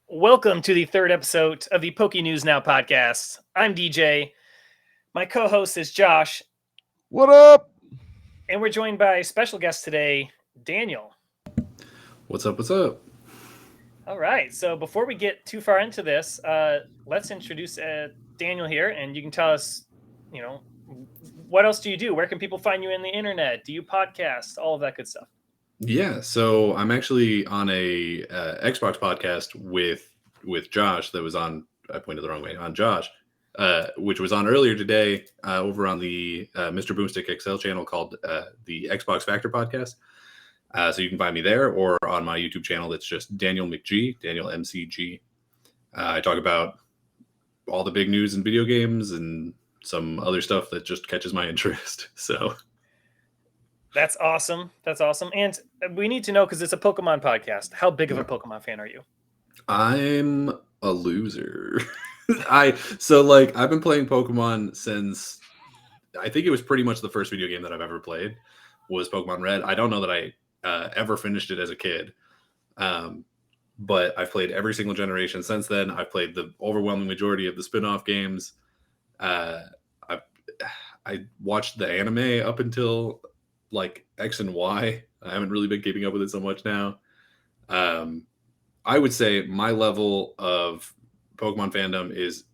Welcome to the third episode of the Poke News Now podcast. I'm DJ. My co-host is Josh. What up? And we're joined by a special guest today, Daniel. What's up? What's up? All right. So before we get too far into this, let's introduce Daniel here, and you can tell us, what else do you do? Where can people find you in the internet? Do you podcast? All of that good stuff. Yeah, so I'm actually on a Xbox podcast with Josh that was on. I pointed the wrong way on Josh, which was on earlier today over on the Mr. Boomstick XL channel called the Xbox Factor Podcast. So you can find me there or on my YouTube channel. That's just Daniel McG, Daniel MCG. I talk about all the big news in video games and some other stuff that just catches my interest. So. That's awesome. And we need to know, because it's a Pokemon podcast, how big of a Pokemon fan are you? I'm a loser. I've been playing Pokemon since I think it was pretty much the first video game that I've ever played was Pokemon Red. I don't know that I ever finished it as a kid. But I've played every single generation since then. I've played the overwhelming majority of the spin-off games. I watched the anime up until like X and Y. I haven't really been keeping up with it so much now. I would say my level of Pokemon fandom is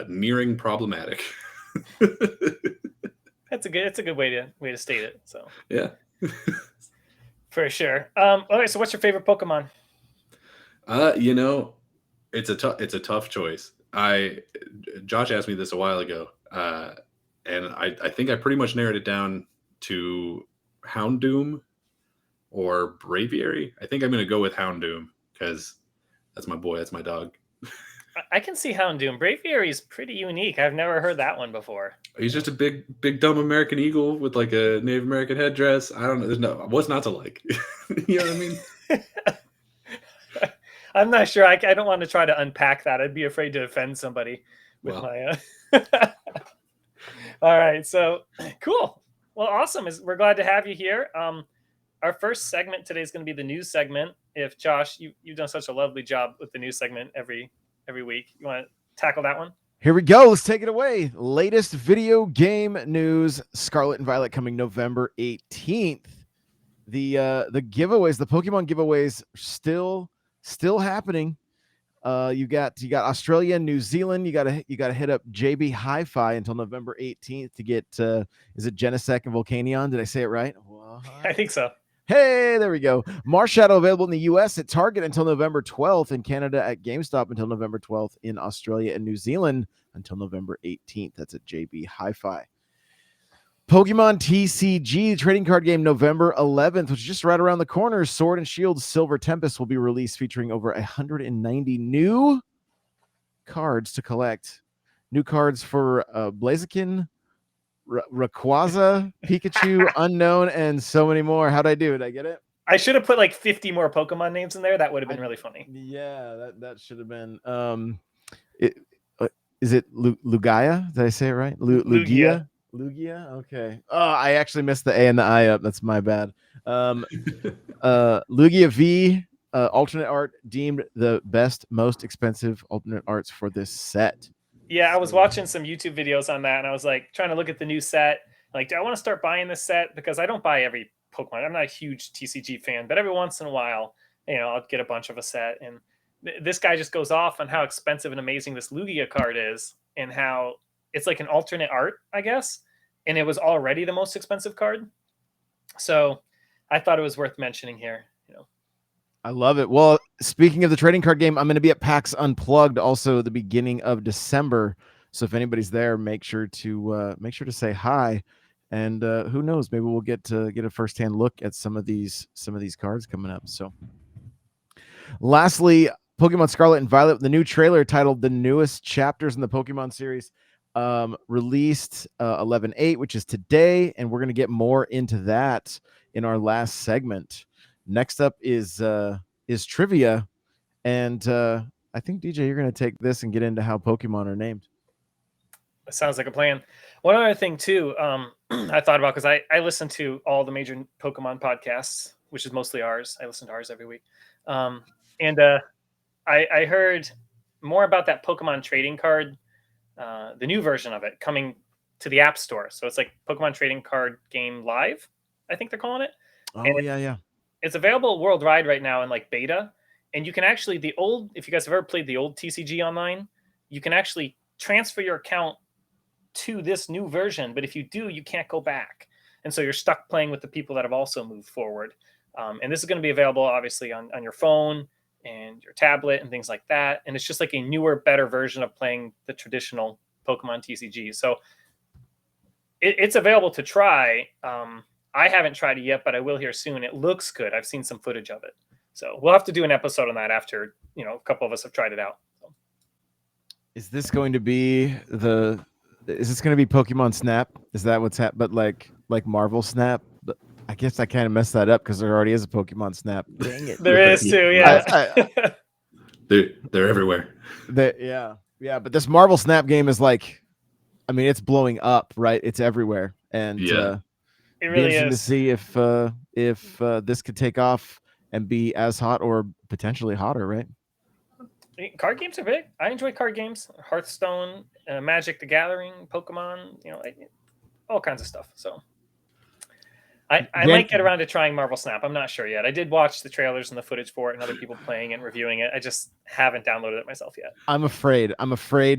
nearing problematic. It's a good way to state it. So yeah, for sure. All right. So what's your favorite Pokemon? It's a tough choice. Josh asked me this a while ago, and I think I pretty much narrowed it down to Houndoom or Braviary. I think I'm going to go with Houndoom because that's my boy. That's my dog. I can see Houndoom. Braviary is pretty unique. I've never heard that one before. He's just a big dumb American eagle with like a Native American headdress. I don't know. There's what's not to like. You know what I mean? I'm not sure. I don't want to try to unpack that. I'd be afraid to offend somebody with my. All right. So cool. Well, awesome. We're glad to have you here. Our first segment today is going to be the news segment. If Josh, you've done such a lovely job with the news segment every week. You want to tackle that one? Here we go. Let's take it away. Latest video game news: Scarlet and Violet coming November 18th. The giveaways, the Pokemon giveaways, still happening. You got Australia and New Zealand. You gotta hit up JB Hi-Fi until November 18th to get is it Genesect and Volcanion? Did I say it right? What? I think so. Hey, there we go. Marshadow available in the US at Target until November 12th, in Canada at GameStop until November 12th, in Australia and New Zealand until November 18th. That's at JB Hi-Fi. Pokemon TCG trading card game November 11th, which is just right around the corner. Sword and Shield Silver Tempest will be released, featuring over 190 new cards to collect. New cards for Blaziken, Raquaza, Pikachu, Unknown, and so many more. How'd I do? Did I get it? I should have put like 50 more Pokemon names in there. That would have been really funny. Yeah, that should have been. Is it Lugia? Did I say it right? Lugia? Lugia? Okay. Oh, I actually missed the A and the I up. That's my bad. Lugia V, alternate art deemed the best, most expensive alternate arts for this set. Yeah, I was watching some YouTube videos on that, and I was like trying to look at the new set. Like, do I want to start buying this set? Because I don't buy every Pokemon. I'm not a huge TCG fan, but every once in a while, I'll get a bunch of a set. And this guy just goes off on how expensive and amazing this Lugia card is, and how it's like an alternate art, I guess. And it was already the most expensive card. So I thought it was worth mentioning here. I love it. Well, speaking of the trading card game, I'm going to be at PAX Unplugged also the beginning of December. So if anybody's there, make sure to say hi. And who knows, maybe we'll get a firsthand look at some of these cards coming up. So lastly, Pokemon Scarlet and Violet, the new trailer titled The Newest Chapters in the Pokemon Series, released 11/8, which is today, and we're going to get more into that in our last segment. Next up is trivia, and I think DJ, you're going to take this and get into how Pokemon are named. That sounds like a plan. One other thing too, I thought about, because I listen to all the major Pokemon podcasts, which is mostly ours. I listen to ours every week, and I heard more about that Pokemon trading card, the new version of it coming to the App Store. So it's like Pokemon trading card game live, I think they're calling it. Oh yeah. It's available worldwide right now in like beta. And you can actually, if you guys have ever played the old TCG online, you can actually transfer your account to this new version. But if you do, you can't go back. And so you're stuck playing with the people that have also moved forward. And this is going to be available, obviously, on your phone and your tablet and things like that. And it's just like a newer, better version of playing the traditional Pokemon TCG. So it's available to try. I haven't tried it yet, but I will here soon. It looks good. I've seen some footage of it. So we'll have to do an episode on that after, a couple of us have tried it out. So. Is this going to be Pokemon Snap? Is that what's happening? But like Marvel Snap? But I guess I kind of messed that up because there already is a Pokemon Snap. Dang it. There is too, yeah. They're everywhere. Yeah. But this Marvel Snap game is like, I mean, it's blowing up, right? It's everywhere, and it really is. To see if this could take off and be as hot or potentially hotter, right? Card games are big. I enjoy card games. Hearthstone, Magic the Gathering, Pokemon, all kinds of stuff. So I might get around to trying Marvel Snap. I'm not sure yet. I did watch the trailers and the footage for it and other people playing it and reviewing it. I just haven't downloaded it myself yet. I'm afraid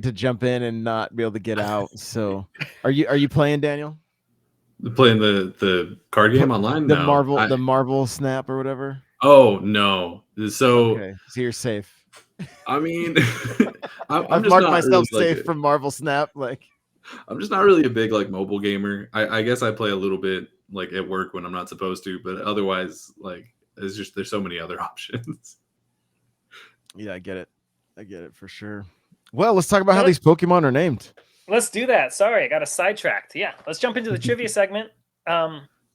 to jump in and not be able to get out. So are you playing, Daniel? Playing the card game online? The Marvel Snap or whatever? Oh no. So you're safe. I mean, I've marked myself safe from Marvel Snap. Like, I'm just not really a big mobile gamer. I guess I play a little bit at work when I'm not supposed to, but otherwise, there's so many other options. Yeah, I get it for sure. Well, let's talk about how these Pokemon are named. Let's do that. Sorry, I got us sidetracked. Yeah, let's jump into the trivia segment.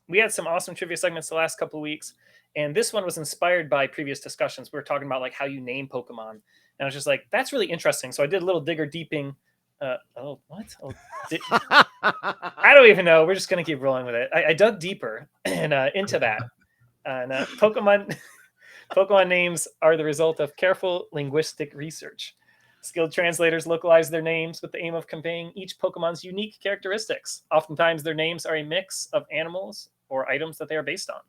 We had some awesome trivia segments the last couple of weeks. And this one was inspired by previous discussions. We were talking about how you name Pokemon. And I was just like, that's really interesting. So I did a little digger deeping. I don't even know. We're just going to keep rolling with it. I dug deeper and into that. And Pokemon names are the result of careful linguistic research. Skilled translators localize their names with the aim of conveying each Pokemon's unique characteristics. Oftentimes, their names are a mix of animals or items that they are based on.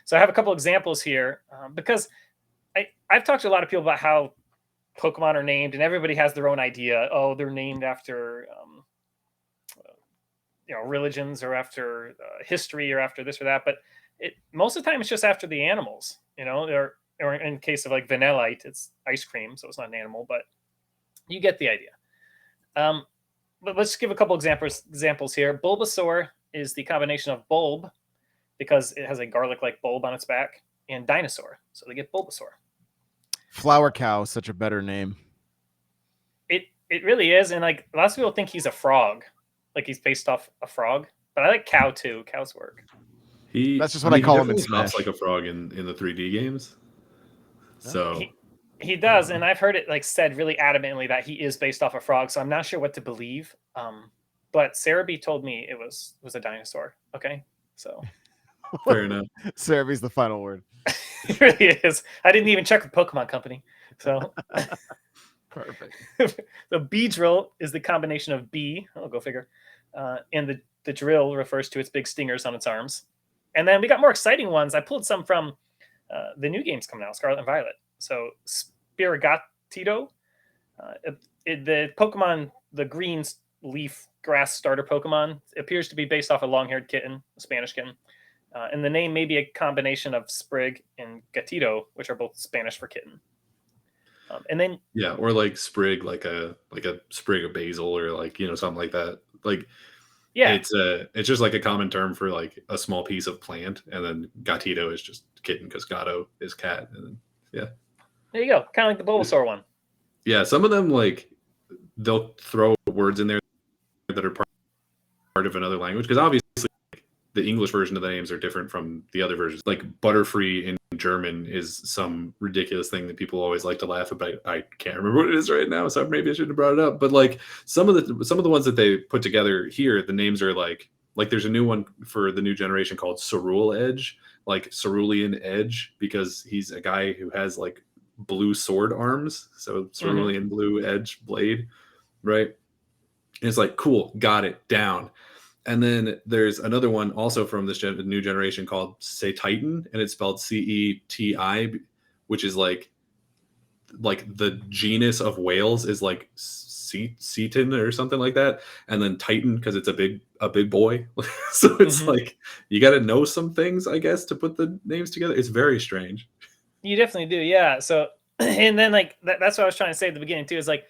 So I have a couple examples here because I've talked to a lot of people about how Pokemon are named, and everybody has their own idea. Oh, they're named after religions or after history or after this or that. But most of the time, it's just after the animals. Or in case of Vanillite, it's ice cream, so it's not an animal, but you get the idea. But let's give a couple examples here. Bulbasaur is the combination of bulb, because it has a garlic-like bulb on its back, and dinosaur. So they get Bulbasaur. Flower Cow is such a better name. It really is, and lots of people think he's a frog, he's based off a frog. But I like Cow too. Cows work. That's just what I call him in Smash. He like a frog in the 3D games. So he does, and I've heard it said really adamantly that he is based off a frog. So I'm not sure what to believe. But Cerebi told me it was a dinosaur. Okay, so. Fair enough. Cerebi's the final word. It really is. I didn't even check with Pokemon Company. So perfect. The Beedrill is the combination of bee, I'll go figure, and the drill refers to its big stingers on its arms. And then we got more exciting ones. I pulled some from the new games coming out, Scarlet and Violet. So Spirigatito, the Pokemon, the green leaf grass starter Pokemon, appears to be based off a long-haired kitten, a Spanish kitten. And the name may be a combination of Sprig and Gatito, which are both Spanish for kitten. And then or Sprig, like a sprig of basil, or something like that. It's just a common term for a small piece of plant, and then Gatito is just kitten because Gato is cat. And then, there you go, kind of like the Bulbasaur one. Yeah, some of them they'll throw words in there that are part of another language, because obviously the English version of the names are different from the other versions. Butterfree in German is some ridiculous thing that people always like to laugh about. I can't remember what it is right now, so maybe I shouldn't have brought it up. But some of the ones that they put together here, the names are like there's a new one for the new generation called Cerulean Edge, Cerulean Edge, because he's a guy who has blue sword arms, so cerulean blue edge blade, right? And it's like, cool, got it down. And then there's another one also from this new generation called Titan, and it's spelled Ceti, which is like the genus of whales is like Ceton or something like that, and then Titan because it's a big boy. So it's like you got to know some things, I guess, to put the names together. It's very strange. You definitely do, yeah. So, and then like that's what I was trying to say at the beginning too. Is like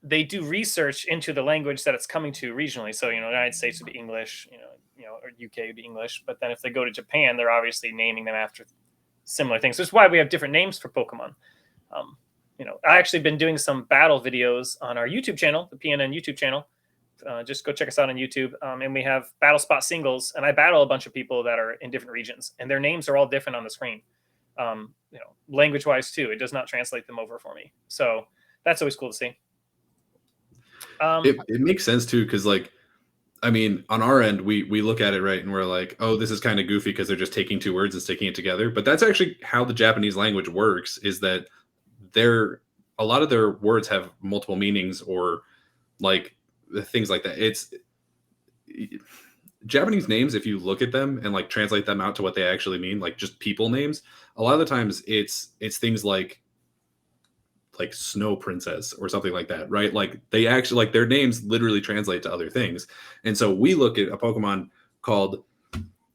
they do research into the language that it's coming to regionally. So the United States would be English, or UK would be English. But then if they go to Japan, they're obviously naming them after similar things. That's why we have different names for Pokemon. I actually been doing some battle videos on our YouTube channel, the PNN YouTube channel. Just go check us out on YouTube. And we have battle spot singles, and I battle a bunch of people that are in different regions, and their names are all different on the screen. Language wise too. It does not translate them over for me. So that's always cool to see. It makes sense too, because like, I mean, on our end, we look at it, right, and we're like, oh, this is kind of goofy because they're just taking two words and sticking it together. But that's actually how the Japanese language works, is that a lot of their words have multiple meanings, or like things like that. It's Japanese names, if you look at them and like translate them out to what they actually mean, like just people names, a lot of the times it's things like Snow Princess or something like that, right? Like they actually, like, their names literally translate to other things. And so we look at a Pokemon called,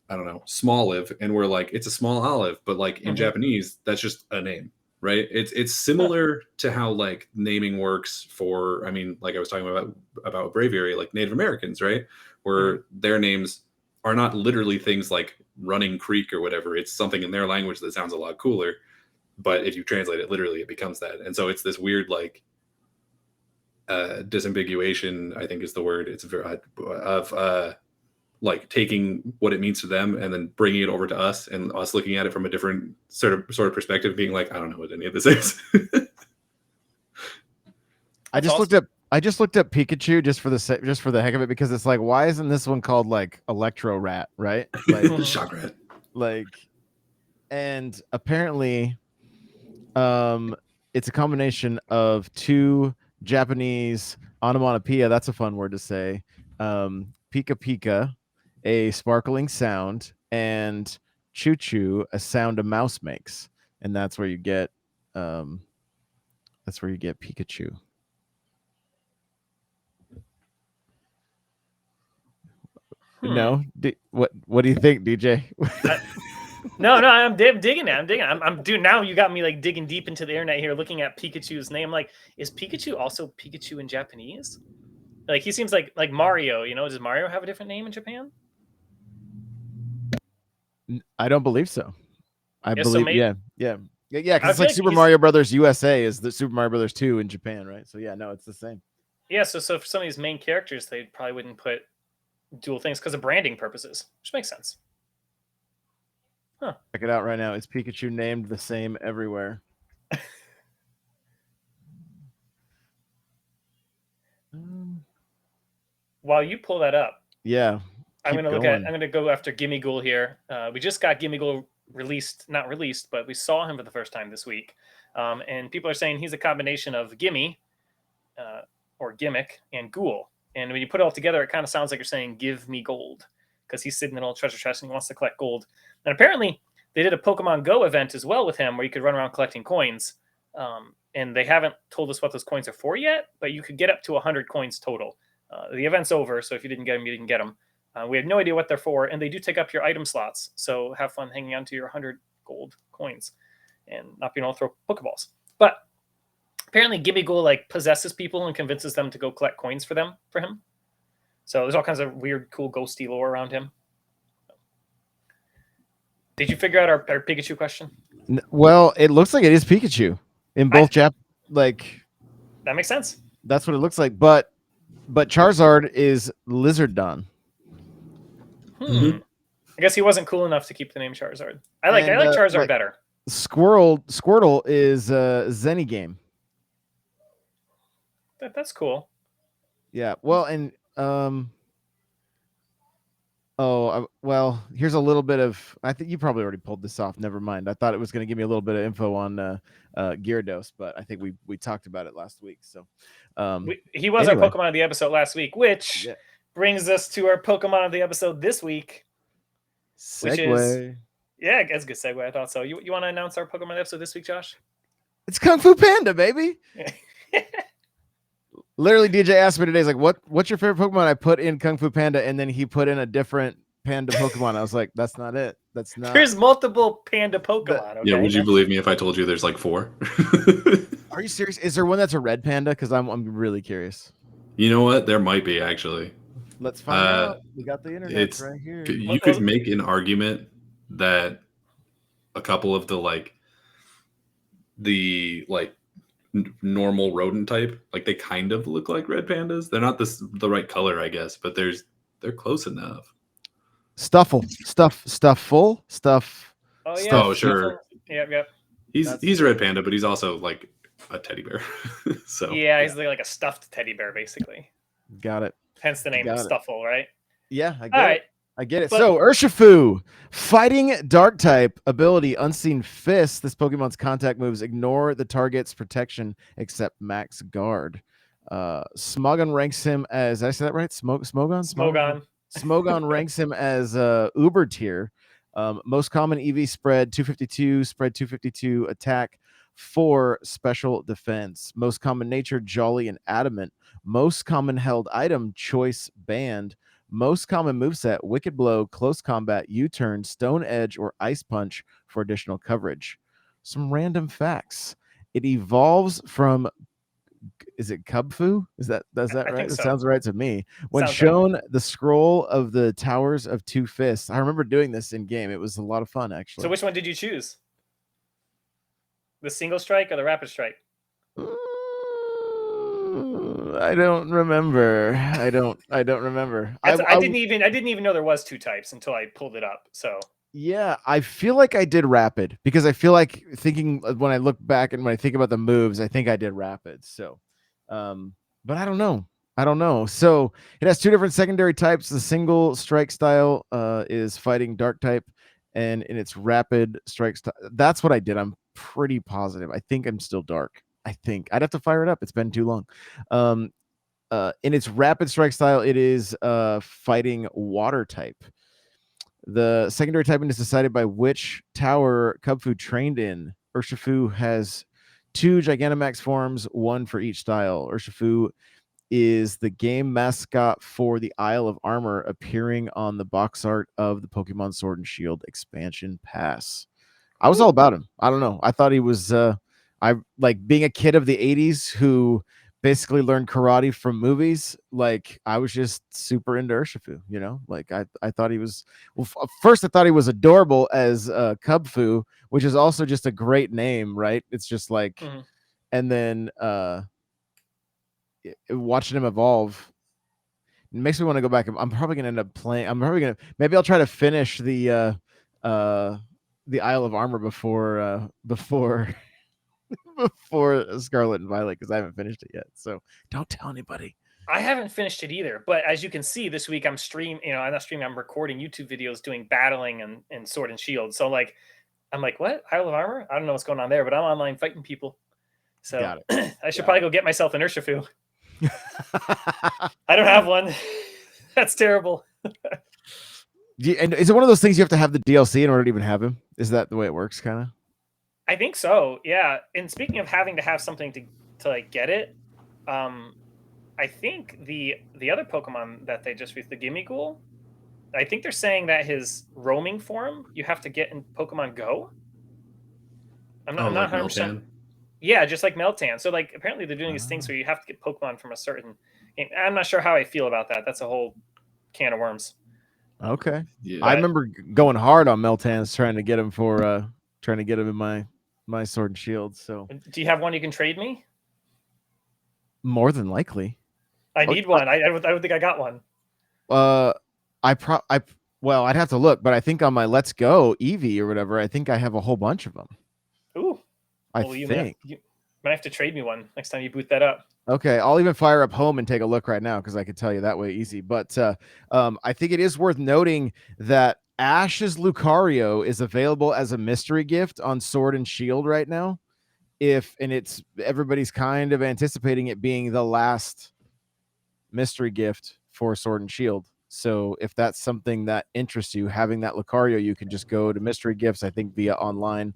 I don't know, Smoliv, and we're like, it's a small olive, but like in Japanese, that's just a name, right? It's similar to how like naming works for, I mean, like I was talking about Braviary, like Native Americans, right? Where their names are not literally things like Running Creek or whatever. It's something in their language that sounds a lot cooler. But if you translate it literally, it becomes that. And so it's this weird, like, disambiguation, I think is the word. It's of like taking what it means to them and then bringing it over to us, and us looking at it from a different sort of perspective, being like, I don't know what any of this is. I just looked up Pikachu just for the heck of it, because it's like, why isn't this one called like Electro Rat, right? Like Shock Rat. Like, and apparently it's a combination of two Japanese onomatopoeia, that's a fun word to say, pika pika, a sparkling sound, and choo choo, a sound a mouse makes, and that's where you get Pikachu. No, what do you think, DJ? No, I'm digging it. I'm dude. Now you got me like digging deep into the internet here, looking at Pikachu's name. Like, is Pikachu also Pikachu in Japanese? Like, he seems like Mario. Does Mario have a different name in Japan? I don't believe so. I believe, so maybe, yeah. Because it's like Super Mario Brothers USA is the Super Mario Brothers 2 in Japan, right? So yeah, no, it's the same. Yeah, so for some of these main characters, they probably wouldn't put dual things because of branding purposes, which makes sense. Huh. Check it out right now. Is Pikachu named the same everywhere? While you pull that up, yeah, I'm gonna go after Gimmighoul here. We just got Gimmighoul not released, but we saw him for the first time this week. And people are saying he's a combination of Gimme, or Gimmick, and Ghoul. And when you put it all together, it kind of sounds like you're saying, give me gold, because he's sitting in a little treasure chest and he wants to collect gold. And apparently they did a Pokemon Go event as well with him, where you could run around collecting coins. And they haven't told us what those coins are for yet, but you could get up to 100 coins total. The event's over, so if you didn't get them, you didn't get them. We have no idea what they're for, and they do take up your item slots. So have fun hanging on to your 100 gold coins and not being able to throw Pokeballs. But apparently Gimmighoul like possesses people and convinces them to go collect coins for him. So there's all kinds of weird, cool, ghosty lore around him. Did you figure out our Pikachu question? Well, it looks like it is Pikachu in both like. That makes sense. That's what it looks like, but Charizard is Lizardon. I guess he wasn't cool enough to keep the name Charizard. I like Charizard better. Squirtle is Zenigame. That's cool. Yeah. Well, and Oh, well, here's a little bit of. I think you probably already pulled this off. Never mind. I thought it was going to give me a little bit of info on Gyarados, but I think we talked about it last week. So, He was anyway. our Pokemon of the episode last week, which Yeah. brings us to our Pokemon of the episode this week. Which is, Segue. yeah, that's a good segue. I thought so. You want to announce our Pokemon episode this week, Josh? It's Kung Fu Panda, baby. Literally, DJ asked me today, he's like, what's your favorite Pokemon? I put in Kung Fu Panda, and then he put in a different panda Pokemon. I was like, that's not it. That's not. There's multiple panda Pokemon. Okay? Yeah, would you believe me if I told you there's like 4? Are you serious? Is there one that's a red panda? Because I'm really curious. You know what? There might be actually. Let's find out. We got the internet right here. You could make an argument that a couple of the normal rodent type, like they kind of look like red pandas. They're not the right color, I guess, but they're close enough. Stuffle, full stuff. Oh yeah. Oh sure. Yep. He's a red panda, but he's also like a teddy bear. So yeah, he's like a stuffed teddy bear, basically. Got it. Hence the name Stuffle, right? Yeah, I get All it. right. I get it. So Urshifu, fighting dark type ability, Unseen Fist. This Pokemon's contact moves ignore the target's protection except max guard. Smogon ranks him as, did I say that right? Smogon ranks him as Uber tier. Most common EV spread 252, spread 252, attack 4, special defense. Most common nature jolly and adamant. Most common held item choice band. Most common moveset wicked blow, close combat, U-turn, stone edge, or ice punch for additional coverage. Some random facts. It evolves from, is it Cubfu? Is that right? That sounds right to me. When shown the scroll of the Towers of Two Fists, I remember doing this in game. It was a lot of fun, actually. So which one did you choose? The single strike or the rapid strike? I don't remember. I don't remember. I didn't even know there was 2 types until I pulled it up. So yeah, I feel like I did rapid because I feel like thinking when I look back and when I think about the moves, I think I did rapid. So, but I don't know. So it has 2 different secondary types. The single strike style is fighting dark type, and in its rapid strike style, that's what I did. I'm pretty positive. I think I'm still dark. I think I'd have to fire it up. It's been too long. In its rapid strike style, it is fighting water type. The secondary typing is decided by which tower Cubfu trained in. Urshifu has 2 Gigantamax forms, 1 for each style. Urshifu is the game mascot for the Isle of Armor, appearing on the box art of the Pokemon Sword and Shield expansion pass. I was all about him. I don't know. I thought he was I like being a kid of the 80s who basically learned karate from movies. Like I was just super into Urshifu, you know, like I thought he was, well, first I thought he was adorable as Cubfu, which is also just a great name, right? It's just like, and then watching him evolve, it makes me want to go back. I'm probably going to end up playing. Maybe I'll try to finish the Isle of Armor before Scarlet and Violet, because I haven't finished it yet. So don't tell anybody. I haven't finished it either. But as you can see, this week I'm I'm recording YouTube videos doing battling and Sword and Shield. So like, I'm like, what? Isle of Armor? I don't know what's going on there, but I'm online fighting people. So I should probably go get myself an Urshifu. I don't have one. That's terrible. And is it one of those things you have to have the DLC in order to even have him? Is that the way it works, kind of? I think so, yeah. And speaking of having to have something to like get it, I think the other Pokemon that they just released, the Gimmighoul, I think they're saying that his roaming form you have to get in Pokemon Go. I'm not 100%. Yeah, just like Meltan. So like apparently they're doing these things where you have to get Pokemon from a certain game. I'm not sure how I feel about that. That's a whole can of worms. Okay. Yeah. I remember going hard on Meltans trying to get him in my Sword and Shield. So do you have one you can trade me? More than likely. I need one. I don't think I got one. I'd have to look, but I think on my Let's Go Eevee or whatever, I think I have a whole bunch of them. Ooh. I think. Might have to trade me one next time you boot that up. Okay, I'll even fire up home and take a look right now because I could tell you that way easy. But I think it is worth noting that Ash's Lucario is available as a mystery gift on Sword and Shield right now. Everybody's kind of anticipating it being the last mystery gift for Sword and Shield. So if that's something that interests you, having that Lucario, you can just go to mystery gifts, I think, via online.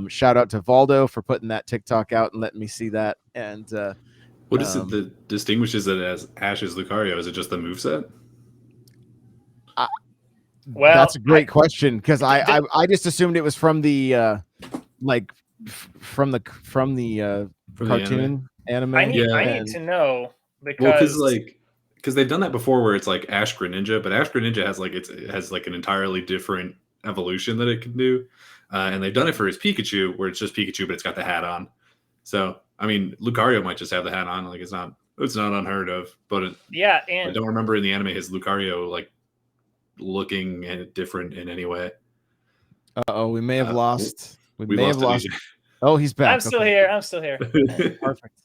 Shout out to Valdo for putting that TikTok out and letting me see that. And what is it that distinguishes it as Ash's Lucario? Is it just the moveset? Well, that's a great question because I just assumed it was from the from the cartoon anime. I need to know because because they've done that before where it's like Ash Greninja, but Ash Greninja has like an entirely different evolution that it can do, and they've done it for his Pikachu where it's just Pikachu but it's got the hat on. So I mean, Lucario might just have the hat on. Like it's not unheard of. But and I don't remember in the anime his Lucario like looking different in any way. We may have lost. We may have lost. Oh, he's back. I'm still here. Perfect.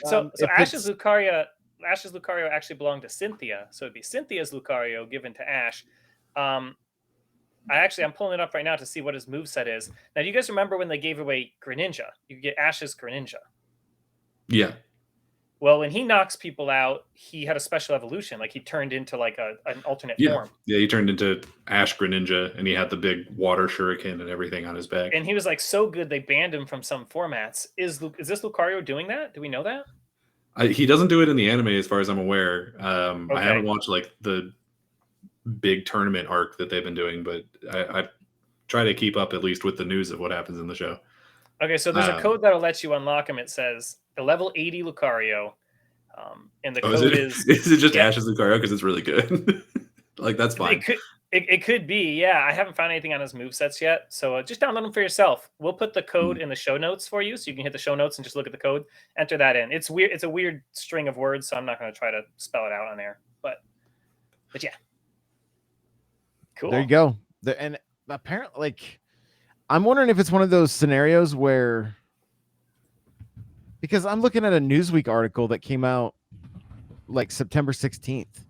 So Ash's Lucario actually belonged to Cynthia. So it'd be Cynthia's Lucario given to Ash. I'm pulling it up right now to see what his moveset is. Now, do you guys remember when they gave away Greninja? You get Ash's Greninja. Yeah. Well, when he knocks people out, he had a special evolution. Like he turned into like an alternate form. Yeah, he turned into Ash Greninja, and he had the big water shuriken and everything on his back. And he was like so good they banned him from some formats. Is this Lucario doing that? Do we know that? He doesn't do it in the anime, as far as I'm aware. I haven't watched like the big tournament arc that they've been doing, but I try to keep up at least with the news of what happens in the show. Okay, so there's a code that'll let you unlock him. It says the level 80 Lucario, and the code is it just Ash's Lucario because it's really good? Like that's fine. It could be, yeah. I haven't found anything on his movesets yet, so just download them for yourself. We'll put the code in the show notes for you, so you can hit the show notes and just look at the code, enter that in. It's weird. It's a weird string of words, so I'm not going to try to spell it out on air. But yeah, cool. There you go. And apparently, like, I'm wondering if it's one of those scenarios where, because I'm looking at a Newsweek article that came out like September 16th.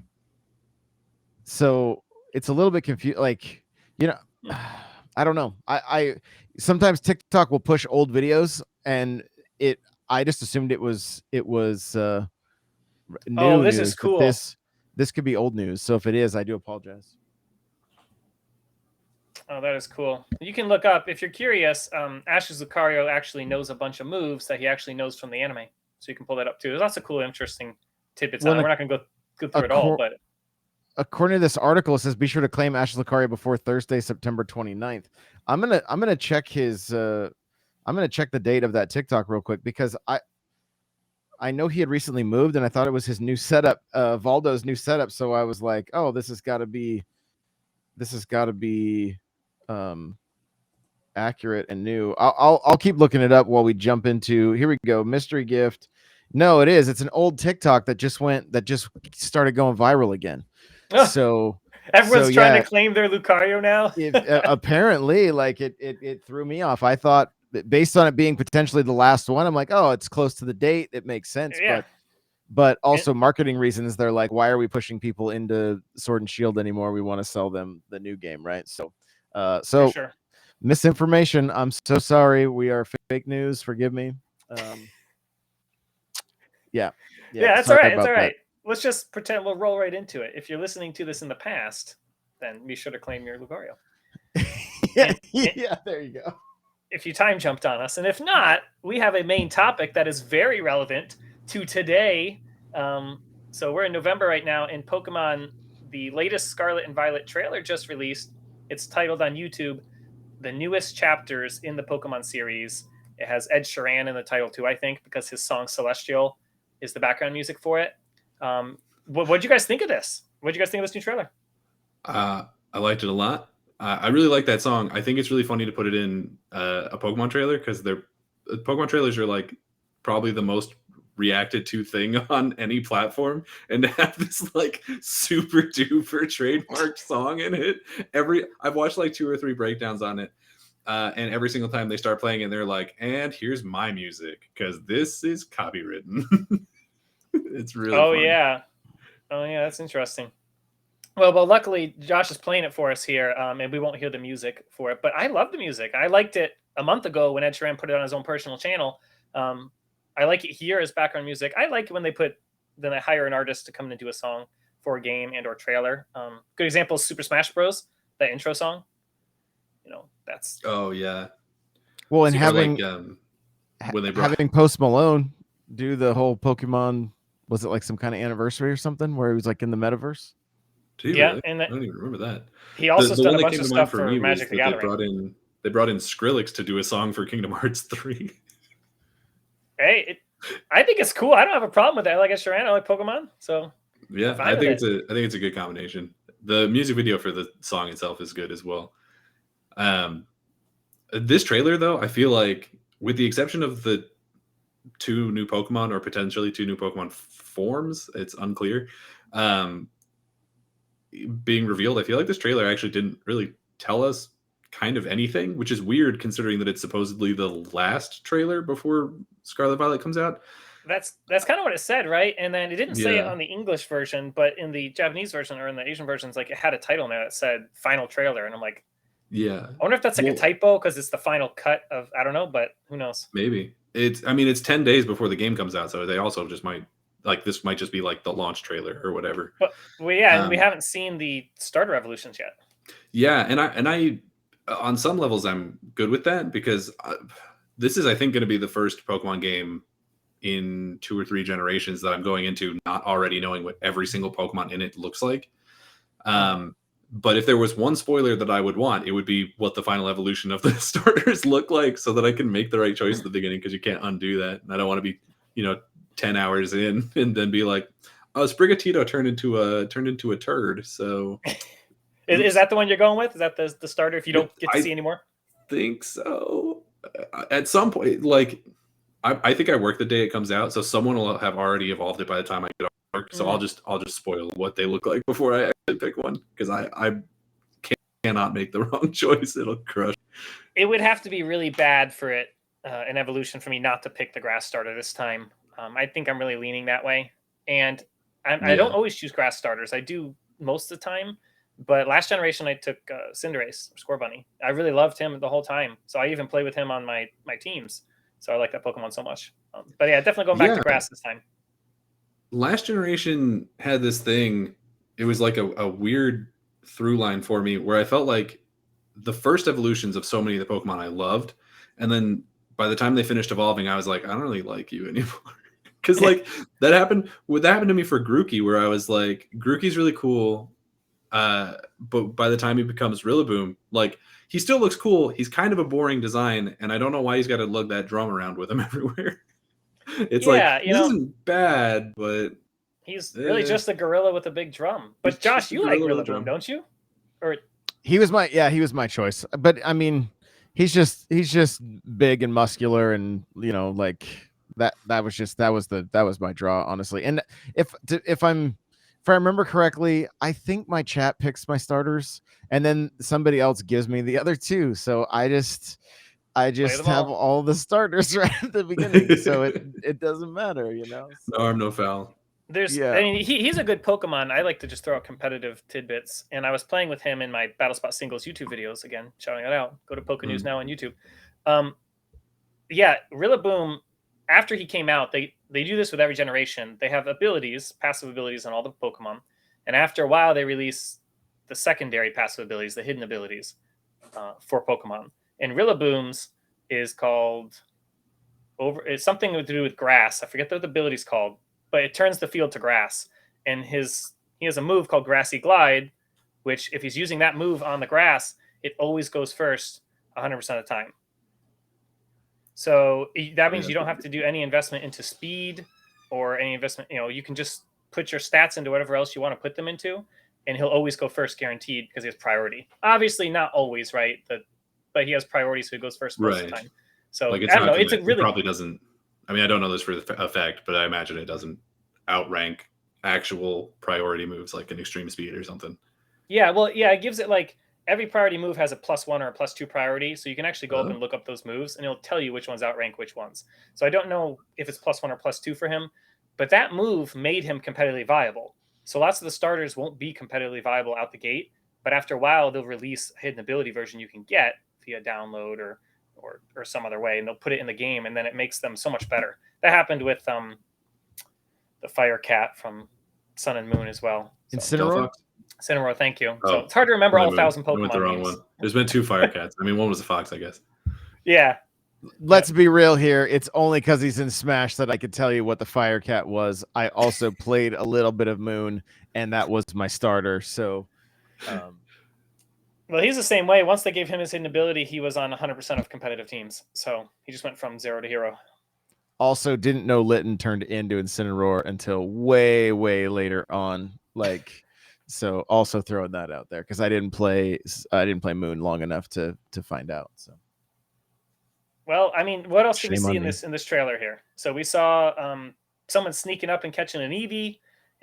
So it's a little bit confused. Like, I don't know. I sometimes TikTok will push old videos, and I just assumed it was new. Oh, this news, is cool. This could be old news. So if it is, I do apologize. Oh, that is cool. You can look up, if you're curious, Ash's Lucario actually knows a bunch of moves that he actually knows from the anime. So you can pull that up too. There's lots of cool, interesting tidbits on it. We're not going to go through it all, but according to this article, it says be sure to claim Ash's Lucario before Thursday, September 29th. I'm gonna check the date of that TikTok real quick because I know he had recently moved and I thought it was his new setup, Valdo's new setup. So I was like, oh, this has got to be accurate and new. I'll keep looking it up while we jump into, here we go, mystery gift. No, it is. It's an old TikTok that just started going viral again. So everyone's trying to claim their Lucario now. Apparently, like it threw me off. I thought that based on it being potentially the last one, I'm like, oh, it's close to the date. It makes sense. Yeah. But also marketing reasons, they're like, why are we pushing people into Sword and Shield anymore? We want to sell them the new game, right? So sure. Misinformation. I'm so sorry. We are fake news. Forgive me. Yeah, that's all right. It's all right. Let's just pretend we'll roll right into it. If you're listening to this in the past, then be sure to claim your Lucario. Yeah, there you go. If you time jumped on us, and if not, we have a main topic that is very relevant to today. So we're in November right now, and Pokemon, the latest Scarlet and Violet trailer just released. It's titled on YouTube, The Newest Chapters in the Pokemon Series. It has Ed Sheeran in the title too, I think, because his song Celestial is the background music for it. What did you guys think of this? What did you guys think of this new trailer? I liked it a lot. I really like that song. I think it's really funny to put it in a Pokemon trailer because Pokemon trailers are like probably the most reacted to thing on any platform, and to have this like super duper trademark song in it. I've watched like 2 or 3 breakdowns on it, and every single time they start playing it, they're like, "And here's my music because this is copywritten." It's really Oh fun. yeah, that's interesting. Well, luckily Josh is playing it for us here, and we won't hear the music for it. But I love the music. I liked it a month ago when Ed Sheeran put it on his own personal channel. I like it here as background music. I like when they hire an artist to come in and do a song for a game and or trailer. Good example is Super Smash Bros. That intro song. That's Oh yeah. Well, and having when they brought having Post Malone do the whole Pokemon, was it like some kind of anniversary or something where he was like in the metaverse? Really? And I don't even remember that. He also the done one a that bunch came of to mind stuff for for me was Magic the that Gathering. they brought in Skrillex to do a song for Kingdom Hearts 3. Hey, I think it's cool. I don't have a problem with that. I like Ed Sheeran. I like Pokemon. So Yeah, I think it's a good combination. The music video for the song itself is good as well. This trailer though, I feel like with the exception of the 2 new Pokemon or potentially 2 new Pokemon forms, it's unclear, being revealed, I feel like this trailer actually didn't really tell us kind of anything, which is weird considering that it's supposedly the last trailer before Scarlet Violet comes out. That's kind of what it said, right? And then it didn't say it Yeah. on the English version, but in the Japanese version or in the Asian versions, like it had a title in there that said "Final Trailer," and I'm like, Yeah. I wonder if that's like a typo because it's the final cut of, I don't know, but who knows? Maybe it's 10 days before the game comes out, so they also just might this might just be like the launch trailer or whatever. But and we haven't seen the starter evolutions yet. Yeah, and I on some levels I'm good with that because this is I think going to be the first Pokemon game in 2 or 3 generations that I'm going into not already knowing what every single Pokemon in it looks like. But if there was one spoiler that I would want, it would be what the final evolution of the starters look like so that I can make the right choice at the beginning, because you can't undo that. And I don't want to be, 10 hours in and then be like, oh, Sprigatito turned into a turd. So is that the one you're going with? Is that the starter if you don't get to see anymore? Think so. At some point, like I think I work the day it comes out, so someone will have already evolved it by the time I get off work. So I'll just spoil what they look like before I actually pick one, because I cannot make the wrong choice. It'll crush. It would have to be really bad for it, an evolution, for me not to pick the grass starter this time. I think I'm really leaning that way, and I don't always choose grass starters. I do most of the time, but last generation I took Cinderace or Scorbunny. I really loved him the whole time, so I even play with him on my teams. So I like that Pokemon so much. But yeah, definitely going back to grass this time. Last generation had this thing. It was like a weird through line for me where I felt like the first evolutions of so many of the Pokemon I loved, and then by the time they finished evolving, I was like, I don't really like you anymore. Because like that happened to me for Grookey, where I was like, Grookey's really cool, but by the time he becomes Rillaboom, like he still looks cool. He's kind of a boring design, and I don't know why he's got to lug that drum around with him everywhere. It's like, this isn't bad, but he's really just a gorilla with a big drum. But Josh, you like Rillaboom, don't you? Or he was my choice. But I mean, he's just big and muscular, and like that was my draw, honestly. And if I remember correctly, I think my chat picks my starters, and then somebody else gives me the other 2. So I just have all the starters right at the beginning, so it doesn't matter, No harm, no foul. I mean, he's a good Pokemon. I like to just throw out competitive tidbits, and I was playing with him in my Battle Spot Singles YouTube videos. Again, shouting it out. Go to Poke News now on YouTube. Rillaboom, after he came out, they do this with every generation. They have abilities, passive abilities on all the Pokemon, and after a while, they release the secondary passive abilities, the hidden abilities for Pokemon. And Rillaboom's is called it's something to do with grass. I forget what the ability's called, but it turns the field to grass. And he has a move called Grassy Glide, which if he's using that move on the grass, it always goes first 100% of the time. So that means you don't have to do any investment into speed or any investment. You can just put your stats into whatever else you want to put them into, and he'll always go first, guaranteed, because he has priority. Obviously, not always, right? But he has priority, so he goes first most of the time. So like, I don't know. It's a really, it probably doesn't. I mean, I don't know this for a fact, but I imagine it doesn't outrank actual priority moves like an extreme speed or something. Yeah, well, yeah, it gives it like every priority move has a +1 or a +2 priority, so you can actually go up Oh. and look up those moves, and it'll tell you which ones outrank which ones. So I don't know if it's +1 or +2 for him, but that move made him competitively viable. So lots of the starters won't be competitively viable out the gate, but after a while they'll release a hidden ability version you can get via download or some other way, and they'll put it in the game, and then it makes them so much better. That happened with the Fire Cat from Sun and Moon as well. So, Incineroar? Cinnamoroar, thank you. Oh, So it's hard to remember all 1,000 I went the Pokemon wrong names. one. There's been 2 Fire Cats. I mean, one was a fox, I guess. Yeah. Let's be real here. It's only because he's in Smash that I could tell you what the Fire Cat was. I also played a little bit of Moon, and that was my starter. So, well, he's the same way. Once they gave him his hidden ability, he was on 100% of competitive teams. So he just went from 0 to hero. also didn't know Litten turned into Incineroar until way, way later on. So also throwing that out there because I didn't play Moon long enough to find out. So. Well, I mean, what else did we Shame see on in me. this trailer here? So we saw someone sneaking up and catching an Eevee.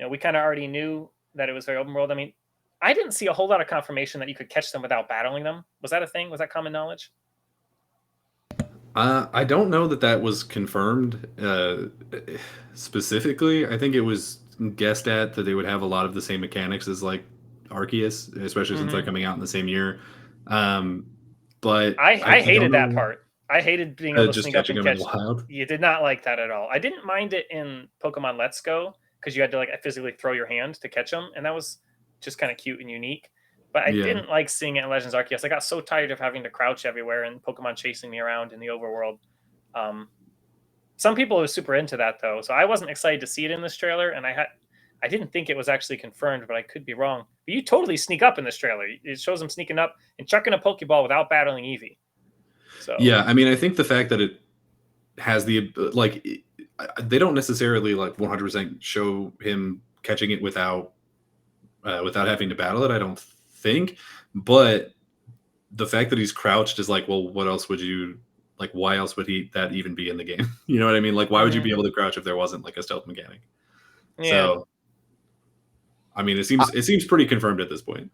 We kind of already knew that it was very open world. I mean, I didn't see a whole lot of confirmation that you could catch them without battling them. Was that a thing? Was that common knowledge? I don't know that was confirmed specifically. I think it was guessed at that they would have a lot of the same mechanics as like Arceus, especially since they're coming out in the same year. But I hated that know. part. I hated being able to Just sneak up catching and them in catch. the wild. You did not like that at all. I didn't mind it in Pokemon Let's Go because you had to like physically throw your hand to catch them, and that was just kind of cute and unique. But I didn't like seeing it in Legends Arceus. I got so tired of having to crouch everywhere and Pokemon chasing me around in the overworld. Some people were super into that though, so I wasn't excited to see it in this trailer, and I didn't think it was actually confirmed, but I could be wrong. But you totally sneak up in this trailer. It shows them sneaking up and chucking a Pokeball without battling Eevee. So yeah, I mean, I think the fact that it has the they don't necessarily like 100% show him catching it without having to battle it. I don't think, but the fact that he's crouched is like, well, what else would you like? Why else would that even be in the game? You know what I mean? Like, why would you be able to crouch if there wasn't like a stealth mechanic? yeah. So, I mean, it seems pretty confirmed at this point.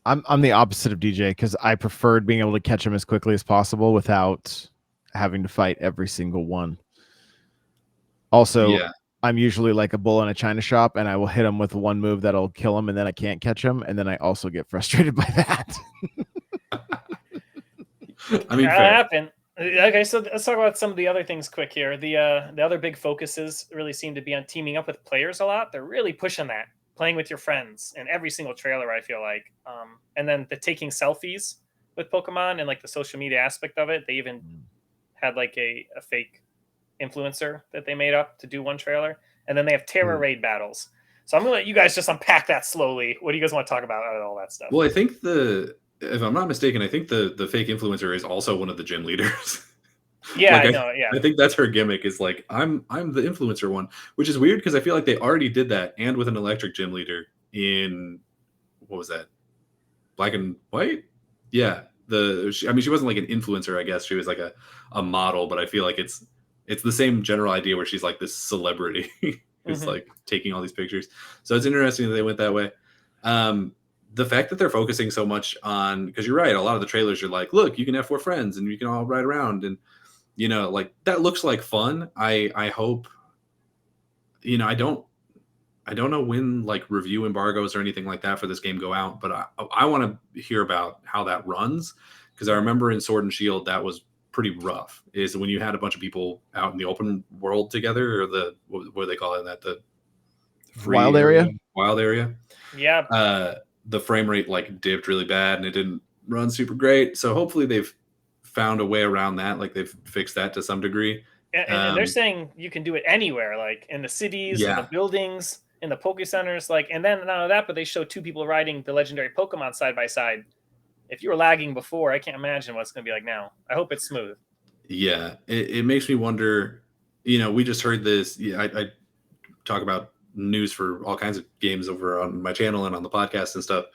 I'm the opposite of DJ because I preferred being able to catch him as quickly as possible without having to fight every single one. Also, Yeah. I'm usually like a bull in a china shop, and I will hit him with one move that'll kill him, and then I can't catch him, and then I also get frustrated by that. I mean, that fair. happened. Okay, so let's talk about some of the other things quick here. The other big focuses really seem to be on teaming up with players a lot. They're really pushing that, playing with your friends in every single trailer, I feel like. And then the taking selfies with Pokemon and like the social media aspect of it. They even had like a fake influencer that they made up to do one trailer. And then they have Terra Raid battles. So I'm going to let you guys just unpack that slowly. What do you guys want to talk about out of all that stuff? Well, I think if I'm not mistaken, I think the fake influencer is also one of the gym leaders. Yeah, like, I know. Yeah, I think that's her gimmick is like, I'm the influencer one, which is weird because I feel like they already did that and with an electric gym leader in, what was that? Black and White? Yeah. She wasn't like an influencer, I guess. She was like a model, but I feel like it's the same general idea where she's like this celebrity who's like taking all these pictures. So it's interesting that they went that way. The fact that they're focusing so much on, because you're right, a lot of the trailers are like, look, you can have 4 friends and you can all ride around, and like that looks like fun. I hope, I don't know when like review embargoes or anything like that for this game go out, but I want to hear about how that runs, because I remember in Sword and Shield that was pretty rough. Is when you had a bunch of people out in the open world together, or what do they call it? The wild area. Wild area. Yeah. The frame rate like dipped really bad and it didn't run super great. So hopefully they've found a way around that. Like they've fixed that to some degree. And they're saying you can do it anywhere, like in the cities, in the buildings, in the Poke Centers, like, and then not only that, but they show 2 people riding the legendary Pokemon side by side. If you were lagging before, I can't imagine what it's going to be like now. I hope it's smooth. Yeah, it makes me wonder. We just heard this. Yeah, I talk about news for all kinds of games over on my channel and on the podcast and stuff.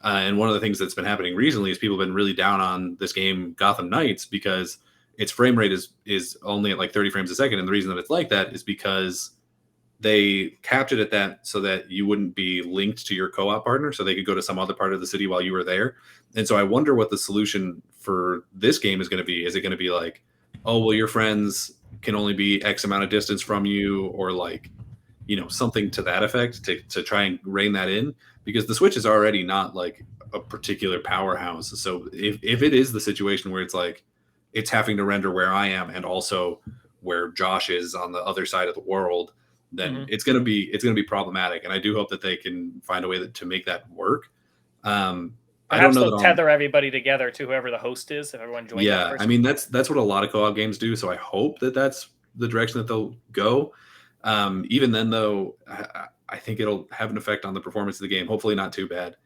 And one of the things that's been happening recently is people have been really down on this game Gotham Knights because its frame rate is only at like 30 frames a second. And the reason that it's like that is because they capped it at that so that you wouldn't be linked to your co-op partner, so they could go to some other part of the city while you were there. And so I wonder what the solution for this game is going to be. Is it going to be like, oh, well, your friends can only be X amount of distance from you, or like, you know, something to that effect to try and rein that in? Because the Switch is already not like a particular powerhouse. So if it is the situation where it's like it's having to render where I am and also where Josh is on the other side of the world, then it's gonna be problematic. And I do hope that they can find a way to make that work. I don't know that tether everybody together to whoever the host is. If everyone joins. Yeah, I mean that's what a lot of co-op games do. So I hope that that's the direction that they'll go. Even then, though, I think it'll have an effect on the performance of the game. Hopefully, not too bad.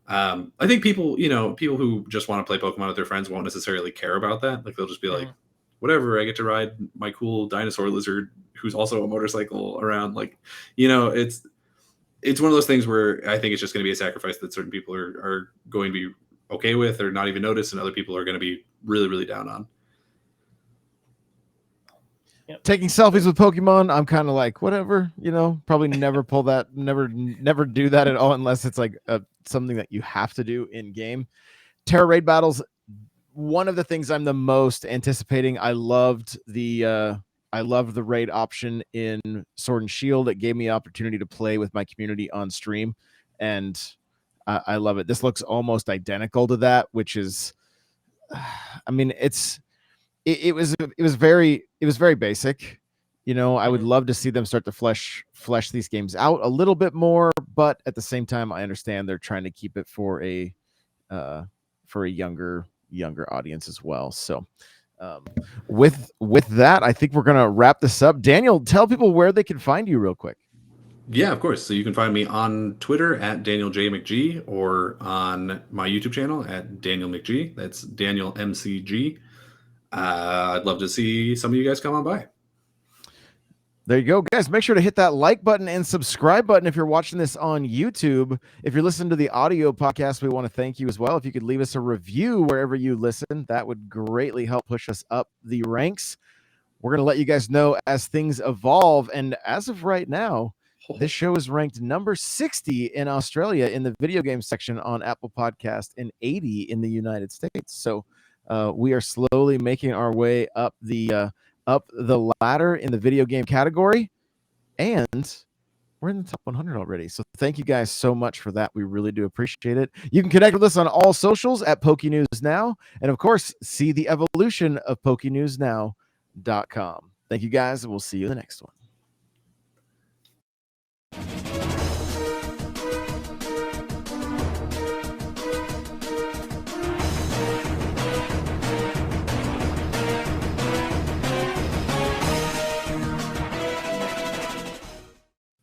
I think people who just want to play Pokemon with their friends won't necessarily care about that. Like they'll just be like, whatever, I get to ride my cool dinosaur lizard who's also a motorcycle around. Like, it's one of those things where I think it's just going to be a sacrifice that certain people are going to be okay with or not even notice, and other people are going to be really, really down on. Yep. Taking selfies with Pokemon, I'm kind of like, whatever, probably never pull that, never do that at all unless it's like something that you have to do in game. Terra raid battles, one of the things I'm the most anticipating. I loved the raid option in Sword and Shield. It gave me the opportunity to play with my community on stream, and I love it. This looks almost identical to that, which is, I mean, it was very basic. I would love to see them start to flesh these games out a little bit more, but at the same time, I understand they're trying to keep it for a younger audience as well. So with that, I think we're gonna wrap this up. Daniel, tell people where they can find you real quick. Yeah, of course. So you can find me on Twitter at Daniel J. McG, or on my YouTube channel at Daniel McG. That's Daniel MCG. I'd love to see some of you guys come on by. There you go, guys. Make sure to hit that like button and subscribe button if you're watching this on YouTube. If you're listening to the audio podcast, we want to thank you as well. If you could leave us a review wherever you listen, that would greatly help push us up the ranks. We're going to let you guys know as things evolve. And as of right now, this show is ranked number 60 in Australia in the video game section on Apple Podcast and 80 in the United States. So we are slowly making our way up the ladder in the video game category, and we're in the top 100 already. So thank you guys so much for that. We really do appreciate it. You can connect with us on all socials at PokeNewsNow, and of course, see the evolution of PokeNewsNow.com. Thank you guys, and we'll see you in the next one.